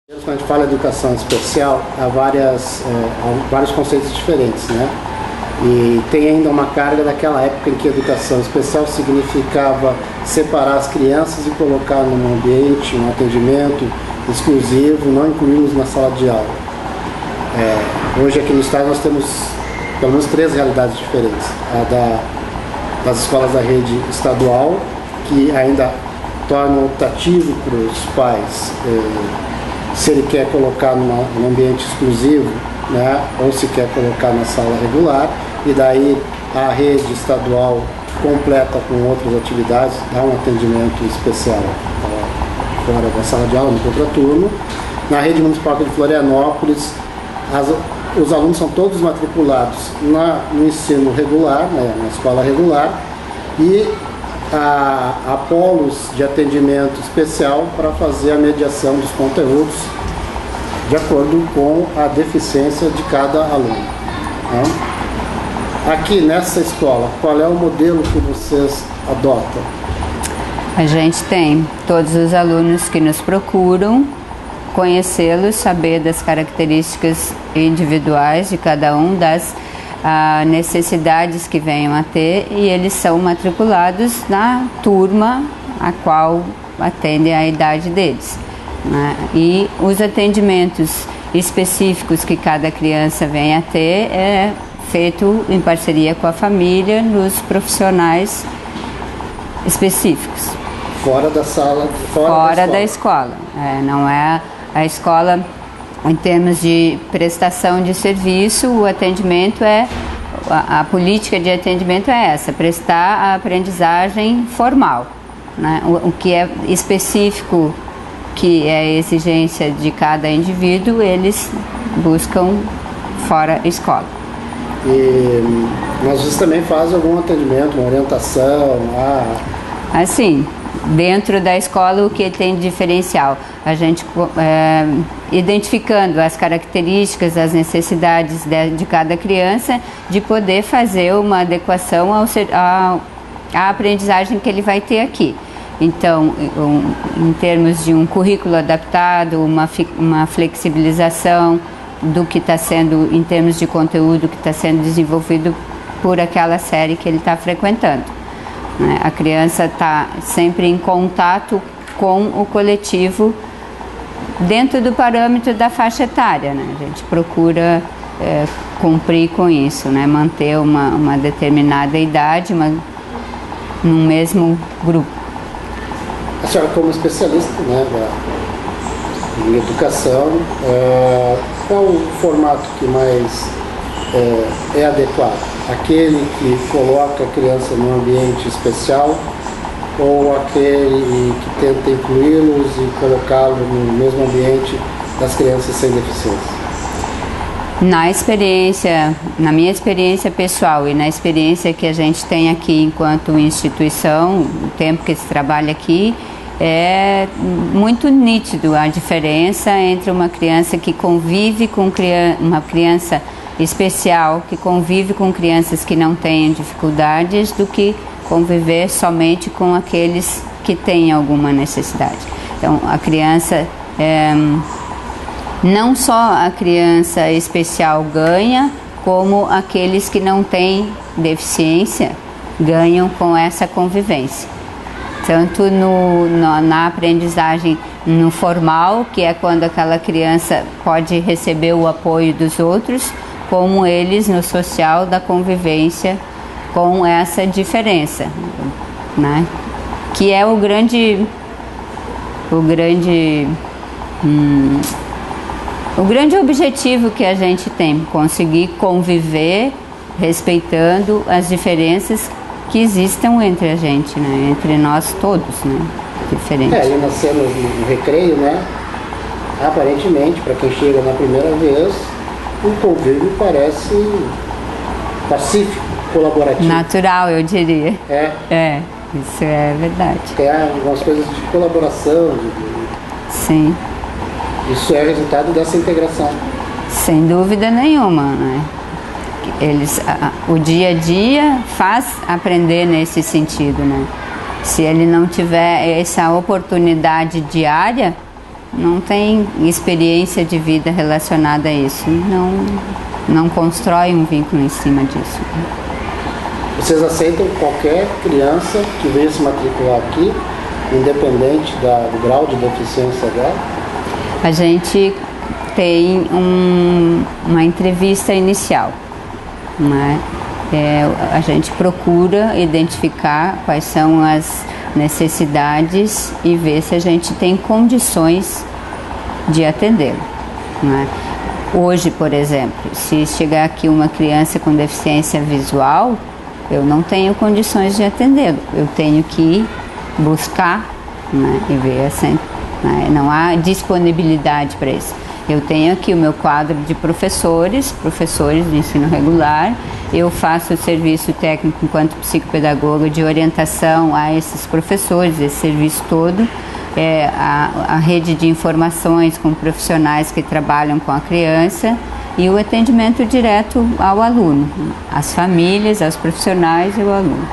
Quando a gente fala em educação especial, há vários conceitos diferentes, né? E tem ainda uma carga daquela época em que educação especial significava separar as crianças e colocar num ambiente, um atendimento exclusivo, não incluí-los na sala de aula. Hoje aqui no estado nós temos pelo menos 3 realidades diferentes. A das escolas da rede estadual, que ainda tornam optativo para os pais se ele quer colocar num ambiente exclusivo, né, ou se quer colocar na sala regular, e daí a rede estadual completa com outras atividades, dá um atendimento especial fora da sala de aula, no contraturno. Na rede municipal de Florianópolis, os alunos são todos matriculados no ensino regular, né, na escola regular, e há polos de atendimento especial para fazer a mediação dos conteúdos de acordo com a deficiência de cada aluno, né? Aqui nessa escola, qual é o modelo que vocês adotam? A gente tem todos os alunos que nos procuram, conhecê-los, saber das características individuais de cada um, das necessidades que venham a ter, e eles são matriculados na turma a qual atendem a idade deles, né? E os atendimentos específicos que cada criança vem a ter é feito em parceria com a família, nos profissionais específicos. Fora da sala? Fora da escola. Não é a escola. Em termos de prestação de serviço, o atendimento a política de atendimento é essa, prestar a aprendizagem formal, né? O que é específico, que é a exigência de cada indivíduo, eles buscam fora escola. Mas vocês também fazem algum atendimento, uma orientação? Assim, dentro da escola, o que tem de diferencial? A gente, identificando as características, as necessidades de cada criança, de poder fazer uma adequação à aprendizagem que ele vai ter aqui. Então, em termos de um currículo adaptado, uma flexibilização do que está sendo, em termos de conteúdo que está sendo desenvolvido por aquela série que ele está frequentando. A criança está sempre em contato com o coletivo dentro do parâmetro da faixa etária, né? A gente procura cumprir com isso, né? Manter uma determinada idade num mesmo grupo. A senhora, como especialista, né, em educação, qual o formato que mais é adequado? Aquele que coloca a criança num ambiente especial, ou aquele que tenta incluí-los e colocá-los no mesmo ambiente das crianças sem deficiência? Na minha experiência pessoal e na experiência que a gente tem aqui enquanto instituição, o tempo que se trabalha aqui, é muito nítido a diferença entre uma criança que convive com uma criança especial, que convive com crianças que não têm dificuldades, do que conviver somente com aqueles que têm alguma necessidade. Então, a criança, não só a criança especial ganha, como aqueles que não têm deficiência ganham com essa convivência. Tanto na aprendizagem no formal, que é quando aquela criança pode receber o apoio dos outros, como eles no social, da convivência com essa diferença, né? Que é o grande objetivo que a gente tem, conseguir conviver respeitando as diferenças que existam entre a gente, né? Entre nós todos, né? Diferentes. Ali nós temos no recreio, né? Aparentemente, para quem chega na primeira vez, o convívio parece pacífico, colaborativo. Natural, eu diria. É, isso é verdade. Tem algumas coisas de colaboração. Sim. Isso é resultado dessa integração. Sem dúvida nenhuma, né? O dia a dia faz aprender nesse sentido, né? Se ele não tiver essa oportunidade diária, não tem experiência de vida relacionada a isso, não constrói um vínculo em cima disso. Vocês aceitam qualquer criança que venha se matricular aqui, independente do grau de deficiência dela? A gente tem uma entrevista inicial, né? A gente procura identificar quais são as necessidades e ver se a gente tem condições de atendê-lo, né? Hoje, por exemplo, se chegar aqui uma criança com deficiência visual, eu não tenho condições de atendê-lo. Eu tenho que buscar, né, e ver assim, né, não há disponibilidade para isso. Eu tenho aqui o meu quadro de professores de ensino regular. Eu faço o serviço técnico enquanto psicopedagoga de orientação a esses professores, esse serviço todo. A rede de informações com profissionais que trabalham com a criança e o atendimento direto ao aluno, às famílias, aos profissionais e ao aluno.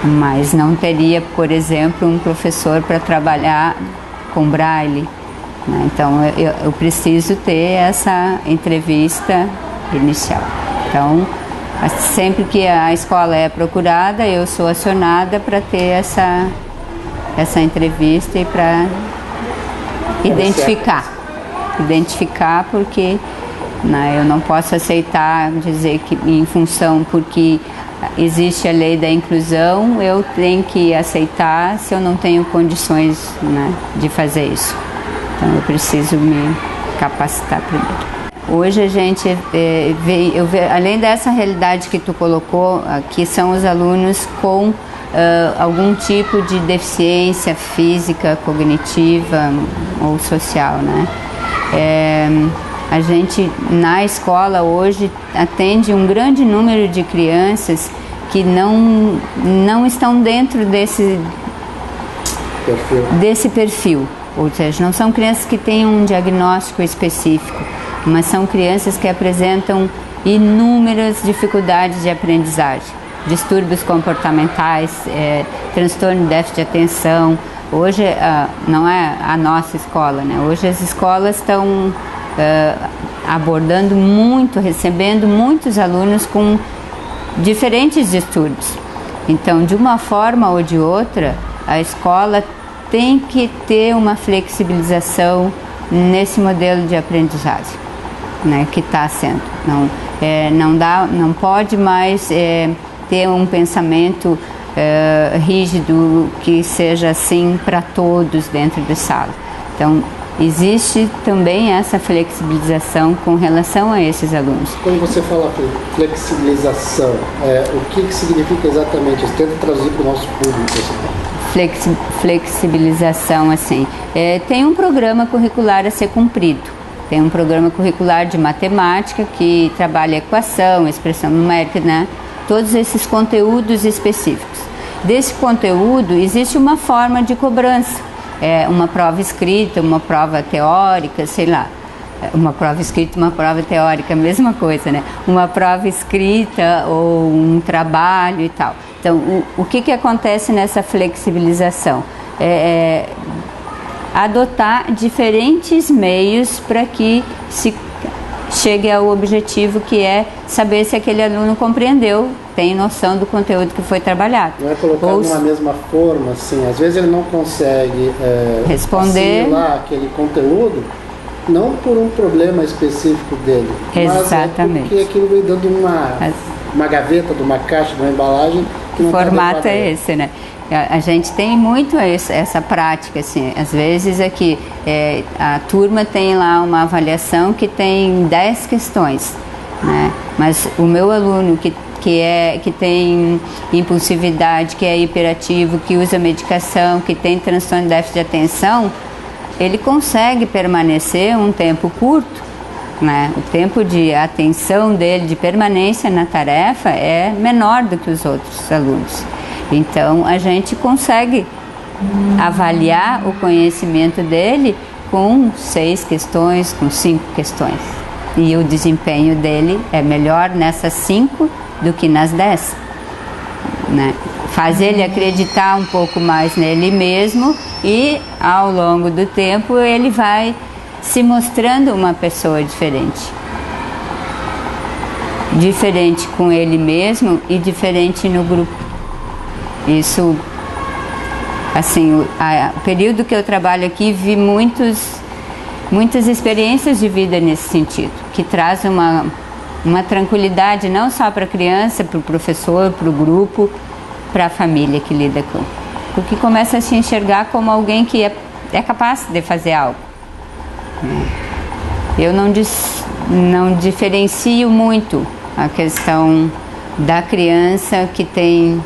Mas não teria, por exemplo, um professor para trabalhar com braille, né? Então eu preciso ter essa entrevista inicial. Então, sempre que a escola é procurada, eu sou acionada para ter essa entrevista e para identificar porque, né, eu não posso aceitar dizer que em função porque existe a lei da inclusão, eu tenho que aceitar se eu não tenho condições, né, de fazer isso. Então eu preciso me capacitar primeiro. Hoje a gente além dessa realidade que tu colocou, aqui são os alunos com algum tipo de deficiência física, cognitiva ou social, né? A gente na escola hoje atende um grande número de crianças que não estão dentro desse perfil, ou seja, não são crianças que têm um diagnóstico específico, mas são crianças que apresentam inúmeras dificuldades de aprendizagem, distúrbios comportamentais, transtorno de déficit de atenção. Hoje não é a nossa escola, né? Hoje as escolas estão abordando muito, recebendo muitos alunos com diferentes distúrbios. Então, de uma forma ou de outra, a escola tem que ter uma flexibilização nesse modelo de aprendizagem, né, que está sendo. Não pode mais ter um pensamento rígido que seja assim para todos dentro da sala. Então, existe também essa flexibilização com relação a esses alunos. Quando você fala flexibilização, o que significa exatamente? Você tenta traduzir para o nosso público. Flexibilização, assim, tem um programa curricular a ser cumprido. Tem um programa curricular de matemática que trabalha equação, expressão numérica, né? Todos esses conteúdos específicos. Desse conteúdo existe uma forma de cobrança. Uma prova escrita, uma prova teórica, sei lá. Uma prova escrita, uma prova teórica, mesma coisa, né? Uma prova escrita ou um trabalho e tal. Então, o que acontece nessa flexibilização? Adotar diferentes meios para que se chegue ao objetivo, que é saber se aquele aluno compreendeu, tem noção do conteúdo que foi trabalhado. Não é colocar numa mesma forma, assim, às vezes ele não consegue responder assimilar aquele conteúdo, não por um problema específico dele, exatamente, mas porque aquilo vem dando uma gaveta, de uma caixa, de uma embalagem que não o formato é esse, né? A gente tem muito essa prática, assim, às vezes aqui a turma tem lá uma avaliação que tem 10 questões, né? Mas o meu aluno que tem impulsividade, que é hiperativo, que usa medicação, que tem transtorno de déficit de atenção, ele consegue permanecer um tempo curto, né? O tempo de atenção dele, de permanência na tarefa, é menor do que os outros alunos. Então, a gente consegue avaliar o conhecimento dele com 6 questões, com 5 questões. E o desempenho dele é melhor nessas 5 do que nas 10. Né? faz ele acreditar um pouco mais nele mesmo e ao longo do tempo ele vai se mostrando uma pessoa diferente. Diferente com ele mesmo e diferente no grupo. Isso, assim, o período que eu trabalho aqui, vi muitas experiências de vida nesse sentido, que traz uma tranquilidade não só para a criança, para o professor, para o grupo, para a família que lida com. Porque começa a se enxergar como alguém que é capaz de fazer algo. Eu não diferencio muito a questão da criança que tem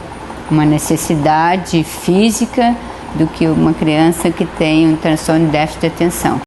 uma necessidade física do que uma criança que tem um transtorno de déficit de atenção.